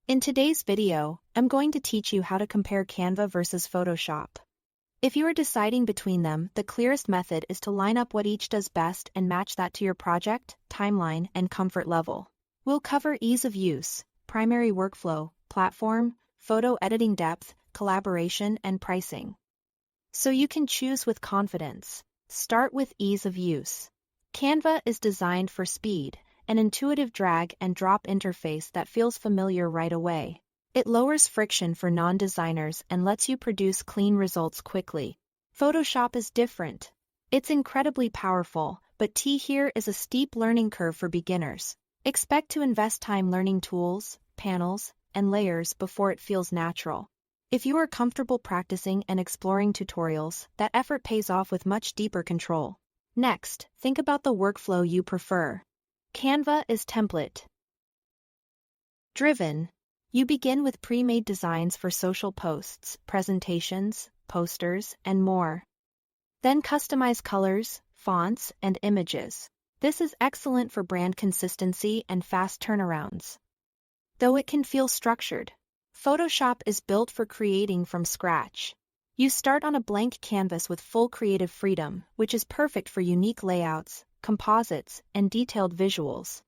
In today's video, I'm going to teach you how to compare Canva versus Photoshop. If you are deciding between them, the clearest method is to line up what each does best and match that to your project, timeline, and comfort level. We'll cover ease of use, primary workflow, platform, photo editing depth, collaboration, and pricing. So you can choose with confidence. Start with ease of use. Canva is designed for speed, an intuitive drag and drop interface that feels familiar right away. It lowers friction for non-designers and lets you produce clean results quickly. Photoshop is different. It's incredibly powerful, but here is a steep learning curve for beginners. Expect to invest time learning tools, panels, and layers before it feels natural. If you are comfortable practicing and exploring tutorials, that effort pays off with much deeper control. Next, think about the workflow you prefer. Canva is template-driven. You begin with pre-made designs for social posts, presentations, posters, and more. Then customize colors, fonts, and images. This is excellent for brand consistency and fast turnarounds. Though it can feel structured, Photoshop is built for creating from scratch. You start on a blank canvas with full creative freedom, which is perfect for unique layouts, composites, and detailed visuals.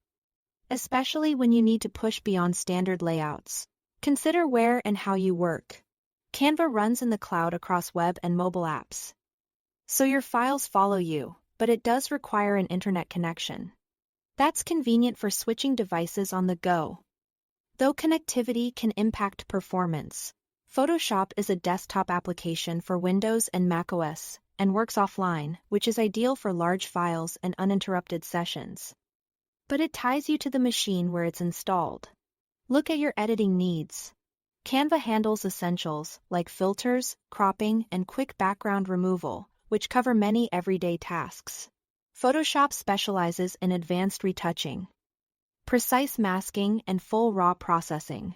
Especially when you need to push beyond standard layouts. Consider where and how you work. Canva runs in the cloud across web and mobile apps. So your files follow you, but it does require an internet connection. That's convenient for switching devices on the go. Though connectivity can impact performance, Photoshop is a desktop application for Windows and macOS, and works offline, which is ideal for large files and uninterrupted sessions. But it ties you to the machine where it's installed. Look at your editing needs. Canva handles essentials like filters, cropping, and quick background removal, which cover many everyday tasks. Photoshop specializes in advanced retouching, precise masking, and full raw processing,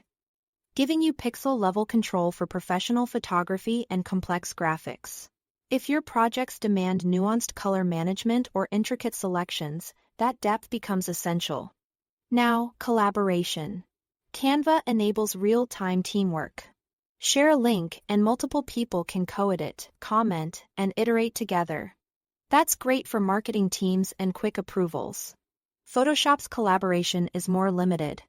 giving you pixel-level control for professional photography and complex graphics. If your projects demand nuanced color management or intricate selections, that depth becomes essential. Now, collaboration. Canva enables real-time teamwork. Share a link and multiple people can co-edit, comment, and iterate together. That's great for marketing teams and quick approvals. Photoshop's collaboration is more limited,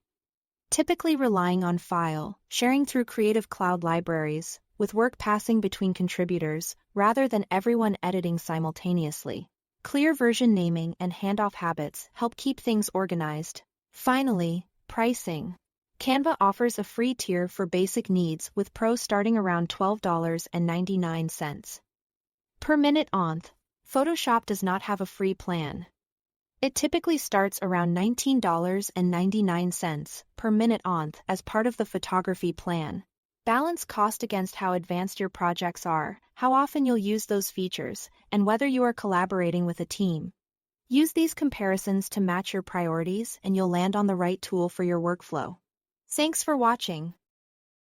typically relying on file sharing through Creative Cloud libraries, with work passing between contributors rather than everyone editing simultaneously. Clear version naming and handoff habits help keep things organized. Finally, pricing. Canva offers a free tier for basic needs with Pro starting around $12.99 per minute onth. Photoshop does not have a free plan. It typically starts around $19.99 per minute onth as part of the photography plan. Balance cost against how advanced your projects are, how often you'll use those features, and whether you are collaborating with a team. Use these comparisons to match your priorities and you'll land on the right tool for your workflow. Thanks for watching.